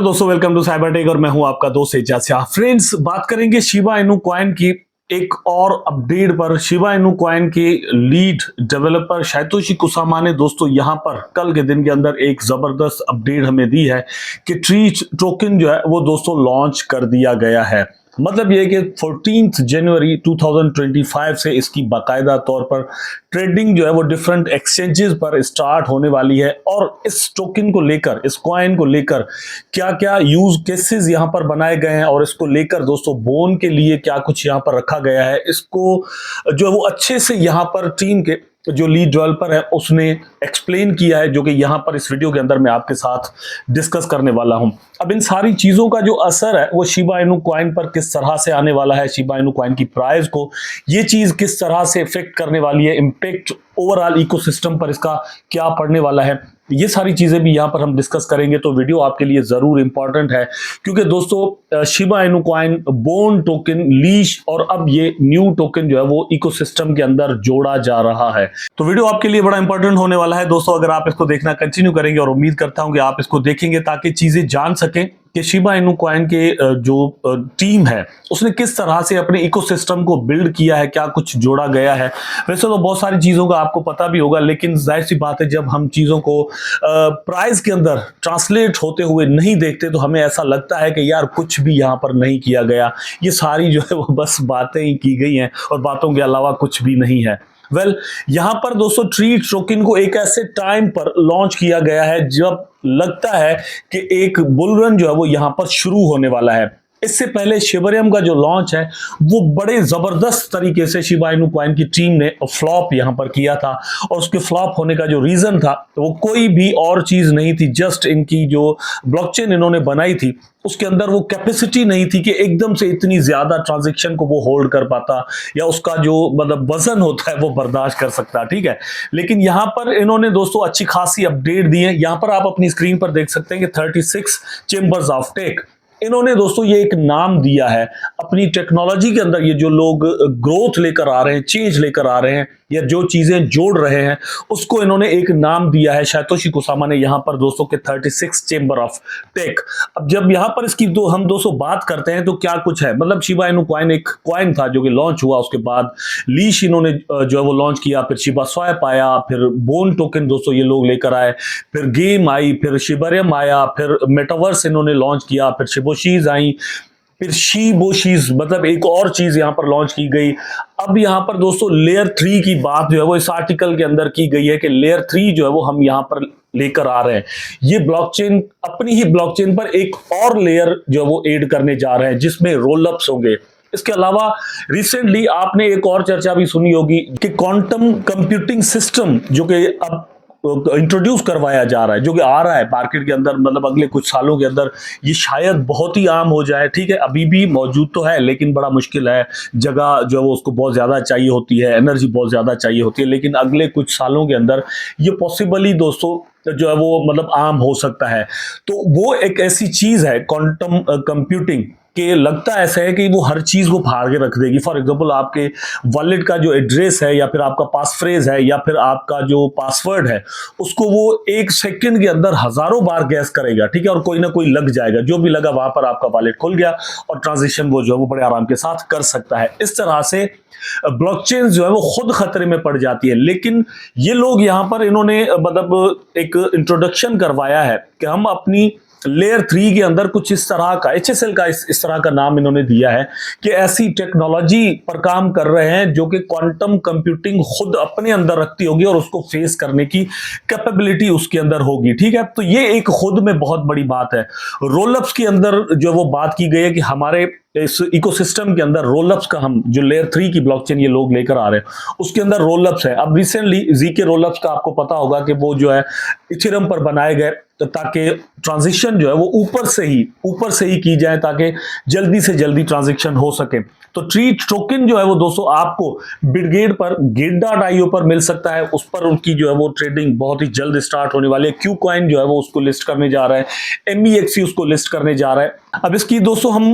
दोस्तों welcome to cyber tech और मैं हूं आपका दोस्त एजाज शाह। फ्रेंड्स, बात करेंगे शिबा इनू कॉइन की एक और अपडेट पर। शिबा इनू कॉइन के लीड डेवलपर सातोशी कुसामा ने दोस्तों यहां पर कल के दिन के अंदर एक जबरदस्त अपडेट हमें दी है कि ट्री टोकन जो है वो दोस्तों लॉन्च कर दिया गया है। मतलब ये कि 14 जनवरी 2025 से इसकी बाकायदा तौर पर ट्रेडिंग जो है वो डिफरेंट एक्सचेंजेस पर स्टार्ट होने वाली है। और इस टोकन को लेकर, इस कॉइन को लेकर क्या क्या यूज केसेस यहां पर बनाए गए हैं और इसको लेकर दोस्तों बोन के लिए क्या कुछ यहां पर रखा गया है, इसको जो है वो अच्छे से यहां पर टीम के जो लीड डेवलपर है उसने एक्सप्लेन किया है, जो कि यहां पर इस वीडियो के अंदर मैं आपके साथ डिस्कस करने वाला हूं। अब इन सारी चीजों का जो असर है वो शिबा इनू कॉइन पर किस तरह से आने वाला है, शिबा इनू कॉइन की प्राइस को ये चीज किस तरह से इफेक्ट करने वाली है, इंपैक्ट ओवरऑल इकोसिस्टम पर इसका क्या पड़ने वाला है, ये सारी चीजें भी यहां पर हम डिस्कस करेंगे। तो वीडियो आपके लिए जरूर इंपॉर्टेंट है क्योंकि दोस्तों Shiba Inu coin, bone token, leash और अब ये न्यू टोकन जो है वो इकोसिस्टम के अंदर जोड़ा जा रहा है। तो वीडियो आपके लिए बड़ा इंपॉर्टेंट होने वाला है दोस्तों। अगर आप इसको देखना कंटिन्यू करेंगे, और उम्मीद करता हूं कि आप इसको देखेंगे ताकि चीजें जान सकें कि शिबा इनू कॉइन के जो टीम है उसने किस तरह से अपने इकोसिस्टम को बिल्ड किया है, क्या कुछ जोड़ा गया है। वैसे तो बहुत सारी चीजों का आपको पता भी होगा, लेकिन जाहिर सी बात है जब हम चीजों को प्राइस के अंदर ट्रांसलेट होते हुए नहीं देखते तो हमें ऐसा लगता है कि यार कुछ भी यहाँ पर नहीं किया गया, ये सारी जो है वो बस बातें ही की गई हैं और बातों के अलावा कुछ भी नहीं है। यहां पर दोस्तों ट्री टोकन को एक ऐसे टाइम पर लॉन्च किया गया है जब लगता है कि एक बुल रन जो है वो यहां पर शुरू होने वाला है। इससे पहले शिबरियम का जो लॉन्च है वो बड़े जबरदस्त तरीके से शिबा इनू कॉइन की टीम ने फ्लॉप यहां पर किया था, और उसके फ्लॉप होने का जो रीजन था तो वो कोई भी और चीज नहीं थी, जस्ट इनकी जो ब्लॉकचेन इन्होंने बनाई थी उसके अंदर वो कैपेसिटी नहीं थी कि एकदम से इतनी ज्यादा ट्रांजैक्शन को वो होल्ड कर पाता या उसका जो मतलब वजन होता है वो बर्दाश्त कर सकता। ठीक है, लेकिन यहां पर इन्होंने दोस्तों अच्छी खासी अपडेट दी है। यहां पर आप अपनी स्क्रीन पर देख सकते हैं कि 36 चेंबर्स ऑफ टेक, इन्होंने दोस्तों ये एक नाम दिया है अपनी टेक्नोलॉजी के अंदर। ये जो लोग ग्रोथ लेकर आ रहे हैं, चेंज लेकर आ रहे हैं या जो चीजें जोड़ रहे हैं उसको इन्होंने एक नाम दिया है सातोशी कुसामा ने यहां पर दोस्तों के 36 चेंबर ऑफ टेक। अब जब यहां पर इसकी हम दोस्तों बात करते हैं तो क्या कुछ है, मतलब शिबा इनू कॉइन एक कॉइन था जो कि लॉन्च हुआ, उसके बाद लीश इन्होंने जो है वो लॉन्च किया, फिर शिबा स्वैप आया, फिर बोन टोकन दोस्तों ये लोग लेकर आए, फिर गेम आई, फिर शिबरियम आया, फिर मेटावर्स इन्होंने लॉन्च किया, फिर शिबोशीज आई, फिर शीबोशीज मतलब एक और चीज यहां पर लॉन्च की गई। अब यहां पर दोस्तों लेयर 3 की बात जो है वो इस आर्टिकल के अंदर की गई है कि लेयर 3 जो है वो हम यहां पर लेकर आ रहे हैं। ये ब्लॉकचेन अपनी ही ब्लॉकचेन पर एक और लेयर जो है वो ऐड करने जा रहे हैं जिसमें रोलअप्स होंगे। इसके अलावा रिसेंटली आपने एक और चर्चा भी सुनी होगी कि क्वांटम कंप्यूटिंग सिस्टम जो कि अब इंट्रोड्यूस करवाया जा रहा है, जो कि आ रहा है मार्केट के अंदर, मतलब अगले कुछ सालों के अंदर ये शायद बहुत ही आम हो जाए। ठीक है, अभी भी मौजूद तो है लेकिन बड़ा मुश्किल है, जगह जो है वो उसको बहुत ज्यादा चाहिए होती है, एनर्जी बहुत ज्यादा चाहिए होती है, लेकिन अगले कुछ सालों के अंदर ये पॉसिबली दोस्तों जो है वो मतलब आम हो सकता है। तो वो एक ऐसी चीज है क्वांटम कंप्यूटिंग कि लगता ऐसा है कि वो हर चीज को फाड़ के रख देगी। फॉर एग्जांपल आपके वॉलेट का जो एड्रेस है या फिर आपका पास फ्रेज है या फिर आपका जो पासवर्ड है उसको वो एक सेकंड के अंदर हजारों बार गैस करेगा। ठीक है, और कोई ना कोई लग जाएगा, जो भी लगा वहां पर आपका वॉलेट खुल गया और ट्रांजेक्शन वो जो है वो बड़े आराम के साथ कर सकता है। इस तरह से ब्लॉकचेन जो है वो खुद खतरे में पड़ जाती है। लेकिन ये लोग यहां पर इन्होंने मतलब एक इंट्रोडक्शन करवाया है कि हम अपनी लेयर 3 के अंदर कुछ इस तरह का HSL का इस तरह का नाम इन्होंने दिया है कि ऐसी टेक्नोलॉजी पर काम कर रहे हैं जो कि क्वांटम कंप्यूटिंग खुद अपने अंदर रखती होगी और उसको फेस करने की कैपेबिलिटी उसके अंदर होगी। ठीक है, तो ये एक खुद में बहुत बड़ी बात है। रोलअप्स के अंदर जो वो बात की गई है कि हमारे इस इकोसिस्टम के अंदर रोलअप्स का, हम जो लेयर 3 की ब्लॉकचेन ये लोग लेकर आ रहे हैं उसके अंदर रोलअप्स है। अब रिसेंटली जीके रोलअप्स का आपको पता होगा कि वो जो है इथेरियम पर बनाए गए तो ताकि ट्रांजिशन जो है वो ऊपर से ही की जाए ताकि जल्दी से जल्दी ट्रांजैक्शन हो सके। तो ट्री टोकन जो है वो दोस्तों आपको बिटगेट पर gate.io पर मिल सकता है, उस पर उनकी जो है वो ट्रेडिंग बहुत ही जल्द स्टार्ट होने वाली है। क्यू कॉइन जो है वो उसको लिस्ट करने जा रहा है, MEXC उसको लिस्ट करने जा रहा है। अब इसकी दोस्तों हम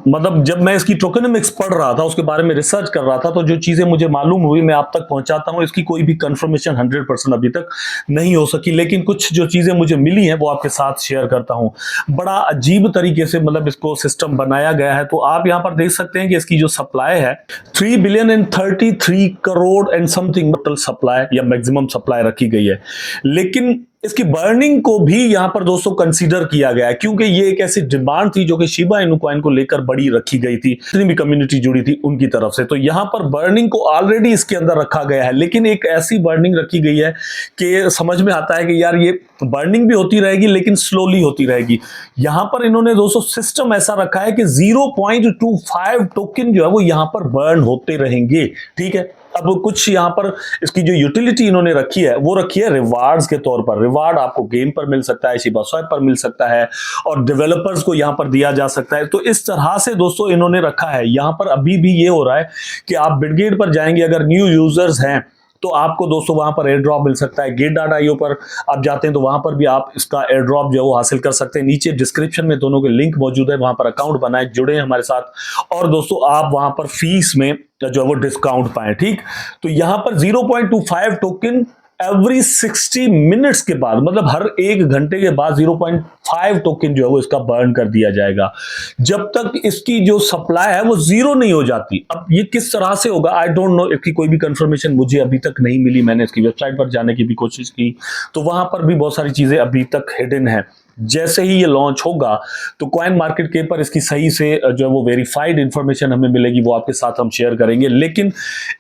मतलब जब मैं इसकी टोकेनोमिक्स पढ़ रहा था, उसके बारे में रिसर्च कर रहा था, तो जो चीजें मुझे मालूम हुई मैं आप तक पहुंचाता हूं। इसकी कोई भी कंफर्मेशन 100% अभी तक नहीं हो सकी, लेकिन कुछ जो चीजें मुझे मिली हैं वो आपके साथ शेयर करता हूं। बड़ा अजीब तरीके से मतलब इसको सिस्टम बनाया गया है। तो आप यहां पर देख सकते हैं कि इसकी जो सप्लाई है 3 billion and 33 crore and something total supply या मैक्सिमम सप्लाई रखी गई है। लेकिन इसकी बर्निंग को भी यहां पर दोस्तों कंसीडर किया गया है, क्योंकि ये एक ऐसी डिमांड थी जो कि शिबा इनू कॉइन को लेकर बड़ी रखी गई थी, जितनी भी कम्युनिटी जुड़ी थी उनकी तरफ से। तो यहां पर बर्निंग को ऑलरेडी इसके अंदर रखा गया है, लेकिन एक ऐसी बर्निंग रखी गई है कि समझ में आता है कि यार ये बर्निंग भी होती रहेगी लेकिन स्लोली होती रहेगी। यहां पर इन्होंने दोस्तों सिस्टम ऐसा रखा है कि 0.25 टोकन जो है वो यहां पर बर्न होते रहेंगे। ठीक है, अब कुछ यहां पर इसकी जो यूटिलिटी इन्होंने रखी है वो रखी है रिवार्ड्स के तौर पर। रिवार्ड आपको गेम पर मिल सकता है, शिबा स्वैप पर मिल सकता है और डेवलपर्स को यहां पर दिया जा सकता है। तो इस तरह से दोस्तों इन्होंने रखा है। यहां पर अभी भी ये हो रहा है कि आप बिटगेट पर जाएंगे, अगर न्यू यूजर्स हैं तो आपको दोस्तों वहां पर एयर ड्रॉप मिल सकता है। Gate.io पर आप जाते हैं तो वहां पर भी आप इसका एयर ड्रॉप जो है वो हासिल कर सकते हैं। नीचे डिस्क्रिप्शन में दोनों के लिंक मौजूद है, वहां पर अकाउंट बनाए, जुड़े हैं हमारे साथ और दोस्तों आप वहां पर फीस में जो है वो डिस्काउंट पाए। ठीक, तो यहां पर 0.25 टोकन एवरी 60 मिनट्स के बाद, मतलब हर 1 घंटे के बाद 0.5 टोकन जो है वो इसका बर्न कर दिया जाएगा, जब तक इसकी जो सप्लाई है वो जीरो नहीं हो जाती। अब ये किस तरह से होगा आई डोंट नो, इसकी कोई भी कंफर्मेशन मुझे अभी तक नहीं मिली। मैंने इसकी वेबसाइट पर जाने की भी कोशिश की तो वहां पर भी बहुत सारी चीजें अभी तक हिडन है। जैसे ही ये लॉन्च होगा तो कॉइन मार्केट के पर इसकी सही से जो है वो वेरीफाइड इंफॉर्मेशन हमें मिलेगी, वो आपके साथ हम शेयर करेंगे। लेकिन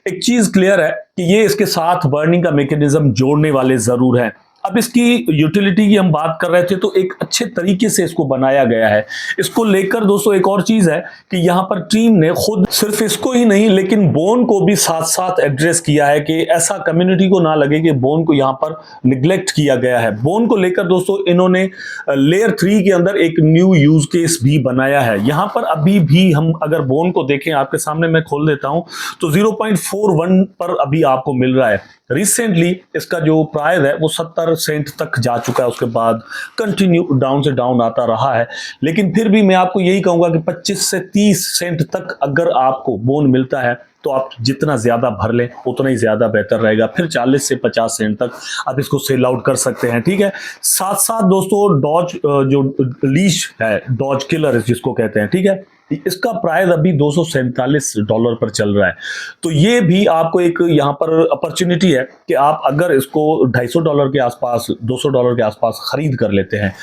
एक चीज क्लियर है कि ये इसके साथ बर्निंग का मैकेनिज्म जोड़ने वाले जरूर हैं। अब इसकी यूटिलिटी की हम बात कर रहे थे तो एक अच्छे तरीके से इसको बनाया गया है। इसको लेकर दोस्तों एक और चीज है कि यहां पर टीम ने खुद सिर्फ इसको ही नहीं लेकिन बोन को भी साथ साथ एड्रेस किया है कि ऐसा कम्युनिटी को ना लगे कि बोन को यहां पर निग्लेक्ट किया गया है। बोन को लेकर दोस्तों इन्होंने लेयर 3 के अंदर एक न्यू यूज केस भी बनाया है। यहां पर अभी भी हम अगर बोन को देखें, आपके सामने मैं खोल देता हूं तो 0.41 पर अभी आपको मिल रहा है। रिसेंटली इसका जो प्राइस है वो 70 सेंट तक जा चुका है, उसके बाद कंटिन्यू डाउन से डाउन आता रहा है। लेकिन फिर भी मैं आपको यही कहूंगा कि 25 से 30 सेंट तक अगर आपको बोन मिलता है तो आप जितना ज्यादा भर लें उतना ही ज्यादा बेहतर रहेगा। फिर 40 से 50 सेंट तक आप इसको सेल आउट कर सकते हैं। ठीक है, साथ साथ दोस्तों डॉज जो लीश है, डॉज किलर जिसको कहते हैं, ठीक है, इसका प्राइस अभी $247 पर चल रहा है। तो ये भी आपको एक यहाँ पर अपॉर्चुनिटी है कि आप अगर इसको $250 के आसपास, $200 के आसपास खरीद कर लेते हैं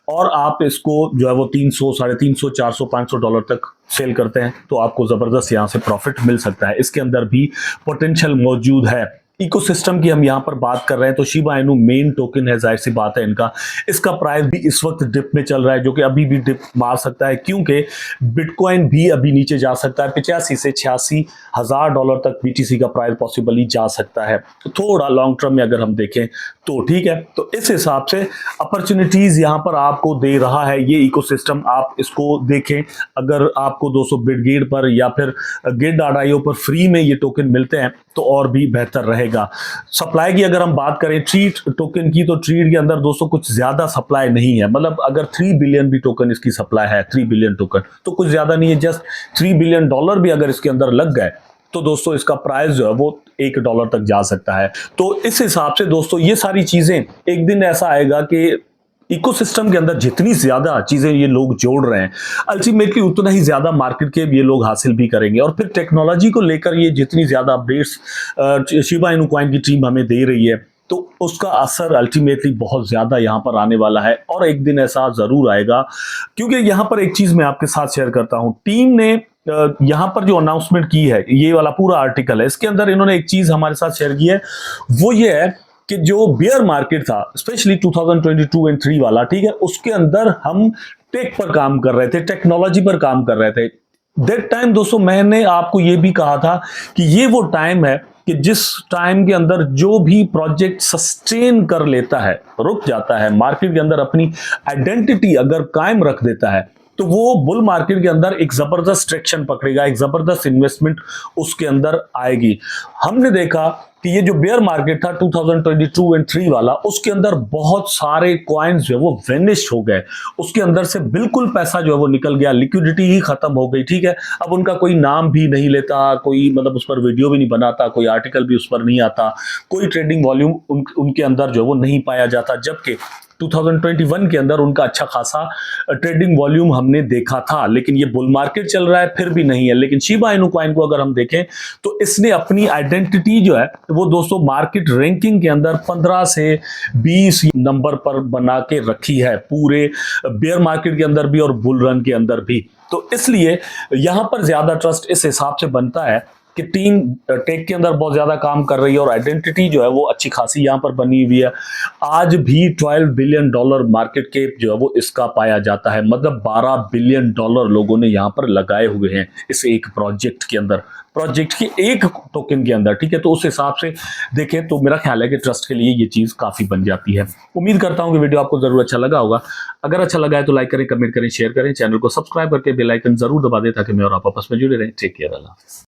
और आप इसको जो है वो 300, $350, $400, $500 तक सेल करते हैं तो आपको जबरदस्त यहाँ से प्रॉफिट मिल सकता है। इसके अंदर भी पोटेंशियल मौजूद है। इकोसिस्टम की हम यहां पर बात कर रहे हैं तो शिबा इनू मेन टोकन है, जाहिर सी बात है इनका। इसका प्राइस भी इस वक्त डिप में चल रहा है, जो कि अभी भी डिप मार सकता है क्योंकि बिटकॉइन भी अभी नीचे जा सकता है। 85 से $86,000 तक बीटीसी का प्राइस पॉसिबली जा सकता है, तो थोड़ा लॉन्ग टर्म में अगर हम देखें तो। ठीक है, तो इस हिसाब से अपॉर्चुनिटीज यहां पर आपको दे रहा है ये इकोसिस्टम। आप इसको देखें, अगर आपको 200 बिटगेट पर या फिर Gate.io पर फ्री में ये टोकन मिलते हैं तो और भी बेहतर रहेगा। सप्लाई की अगर हम बात करें ट्रीट टोकन की, तो ट्रीट के अंदर दोस्तों कुछ ज्यादा सप्लाई नहीं है। मतलब अगर 3 बिलियन भी टोकन इसकी सप्लाई है, 3 बिलियन टोकन तो कुछ ज्यादा नहीं है। जस्ट $3 बिलियन भी अगर इसके अंदर लग गए तो दोस्तों इसका प्राइस जो है वो $1 तक जा सकता है। तो इस हिसाब से दोस्तों ये सारी चीजें, एक दिन ऐसा आएगा कि इकोसिस्टम के अंदर जितनी ज्यादा चीजें ये लोग जोड़ रहे हैं अल्टीमेटली उतना ही ज्यादा मार्केट के ये लोग हासिल भी करेंगे। और फिर टेक्नोलॉजी को लेकर ये जितनी ज्यादा अपडेट्स शिबा इनू कॉइन की टीम हमें दे रही है तो उसका असर अल्टीमेटली बहुत ज्यादा यहां पर आने वाला है। और एक दिन ऐसा जरूर आएगा, क्योंकि यहां पर एक चीज मैं आपके साथ शेयर करता हूं। टीम ने यहां पर जो अनाउंसमेंट की है, ये वाला पूरा आर्टिकल है, इसके अंदर इन्होंने एक चीज हमारे साथ शेयर की है, वो ये है कि जो बियर मार्केट था स्पेशली 2022 एंड 3 वाला, ठीक है, उसके अंदर हम टेक पर काम कर रहे थे, टेक्नोलॉजी पर काम कर रहे थे। दैट टाइम दोस्तों मैंने आपको ये भी कहा था कि ये वो टाइम है कि जिस टाइम के अंदर जो भी प्रोजेक्ट सस्टेन कर लेता है, रुक जाता है, मार्केट के अंदर अपनी आइडेंटिटी अगर कायम रख देता है, तो वो बुल मार्केट के अंदर एक जबरदस्त ट्रैक्शन पकड़ेगा, एक जबरदस्त इन्वेस्टमेंट उसके अंदर आएगी। हमने देखा कि ये जो बेयर मार्केट था 2022 एंड 3 वाला, उसके अंदर बहुत सारे कॉइन्स जो है वो वेनिश हो गए, उसके अंदर से बिल्कुल पैसा जो है वो निकल गया, लिक्विडिटी ही खत्म हो गई। ठीक है, अब उनका कोई नाम भी नहीं लेता, कोई मतलब उस पर वीडियो भी नहीं बनाता, कोई आर्टिकल भी उस पर नहीं आता, कोई ट्रेडिंग वॉल्यूम उनके अंदर जो है वो नहीं पाया जाता, जबकि 2021 के अंदर उनका अच्छा खासा ट्रेडिंग वॉल्यूम हमने देखा था। लेकिन ये बुल मार्केट चल रहा है फिर भी नहीं है। लेकिन शिबा इनू कॉइन को अगर हम देखें तो इसने अपनी आइडेंटिटी जो है वो दोस्तों मार्केट रैंकिंग के अंदर 15 से 20 नंबर पर बना के रखी है, पूरे बेयर मार्केट के अंदर भी और बुल रन के अंदर भी। तो इसलिए यहां पर ज्यादा ट्रस्ट इस हिसाब से बनता है कि टीम टेक के अंदर बहुत ज्यादा काम कर रही है और आइडेंटिटी जो है वो अच्छी खासी यहां पर बनी हुई है। आज भी $12 बिलियन मार्केट कैप जो है वो इसका पाया जाता है, मतलब $12 बिलियन लोगों ने यहां पर लगाए हुए हैं इस एक प्रोजेक्ट के अंदर, प्रोजेक्ट के एक टोकन के अंदर। ठीक है, तो उस हिसाब से देखें तो मेरा ख्याल है कि ट्रस्ट के लिए ये चीज काफी बन जाती है। उम्मीद करता हूं कि वीडियो आपको जरूर अच्छा लगा होगा। अगर अच्छा लगा है तो लाइक करें, कमेंट करें, शेयर करें, चैनल को सब्सक्राइब करके बेल आइकन जरूर दबा दें ताकि मैं और आप आपस में जुड़े रहें। टेक केयर, अल्लाह।